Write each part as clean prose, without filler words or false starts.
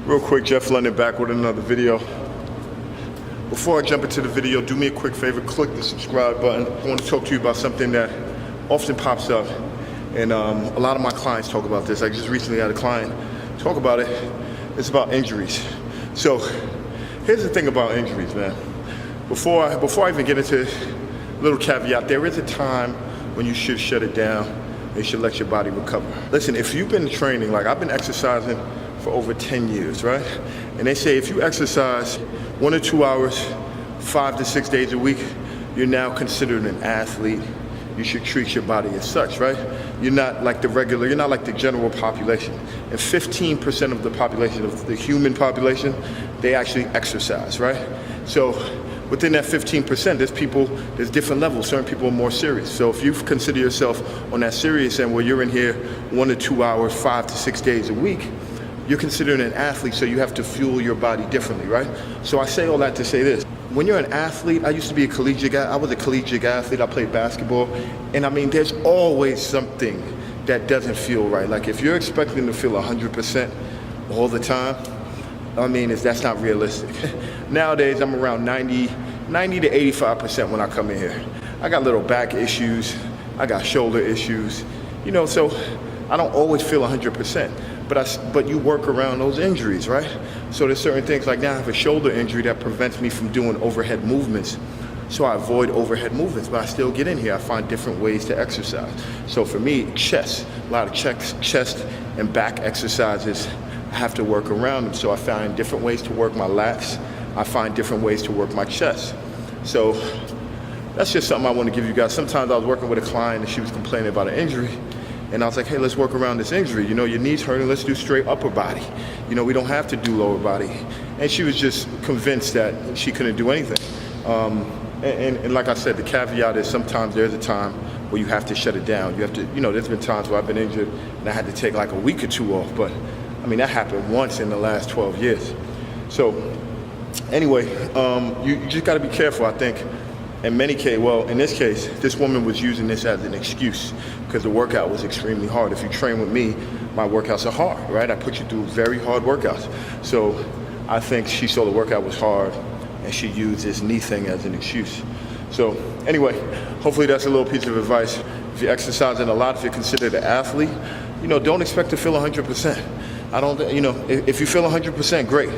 Real quick, Jeff London back with another video. Before I jump into the video, do me a quick favor, click the subscribe button. I want to talk to you about something that often pops up, and a lot of my clients talk about this. I just recently had a client talk about it. It's about injuries. So here's the thing about injuries, man. Before I even get into a little caveat, there is a time when you should shut it down. You should let your body recover. Listen, if you've been training, like I've been exercising for over 10 years, right? And they say if you exercise 1 or 2 hours, 5 to 6 days a week, you're now considered an athlete. You should treat your body as such, right? You're not like you're not like the general population. And 15% of the population, of the human population, they actually exercise, right? So within that 15%, there's different levels. Certain people are more serious. So if you consider yourself on that serious end where you're in here 1 or 2 hours, 5 to 6 days a week, you're considered an athlete, so you have to fuel your body differently, right? So I say all that to say this. When you're an athlete, I used to be a collegiate guy. I was a collegiate athlete. I played basketball. And I mean, there's always something that doesn't feel right. Like if you're expecting to feel 100% all the time, I mean, that's not realistic. Nowadays, I'm around 90 to 85% when I come in here. I got little back issues. I got shoulder issues, you know, so I don't always feel 100%. But you work around those injuries, right? So there's certain things, like now I have a shoulder injury that prevents me from doing overhead movements. So I avoid overhead movements, but I still get in here. I find different ways to exercise. So for me, chest, a lot of chest and back exercises, I have to work around them. So I find different ways to work my lats. I find different ways to work my chest. So that's just something I want to give you guys. Sometimes I was working with a client and she was complaining about an injury. And I was like, hey, let's work around this injury. You know, your knee's hurting, let's do straight upper body. You know, we don't have to do lower body. And she was just convinced that she couldn't do anything. And like I said, the caveat is sometimes there's a time where you have to shut it down. You have to, you know, there's been times where I've been injured and I had to take like a week or two off. But I mean, that happened once in the last 12 years. So anyway, you just gotta be careful, I think. In this case, this woman was using this as an excuse because the workout was extremely hard. If you train with me, my workouts are hard, right? I put you through very hard workouts. So I think she saw the workout was hard and she used this knee thing as an excuse. So anyway, hopefully that's a little piece of advice. If you're exercising a lot, if you're considered an athlete, you know, don't expect to feel 100%. You know, if you feel 100%, great.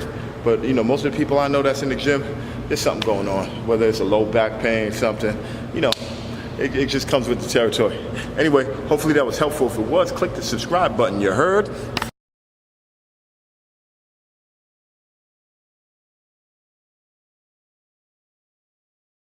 But you know, most of the people I know that's in the gym, there's something going on, whether it's a low back pain, something, you know, it just comes with the territory. Anyway, hopefully that was helpful. If it was, click the subscribe button, you heard?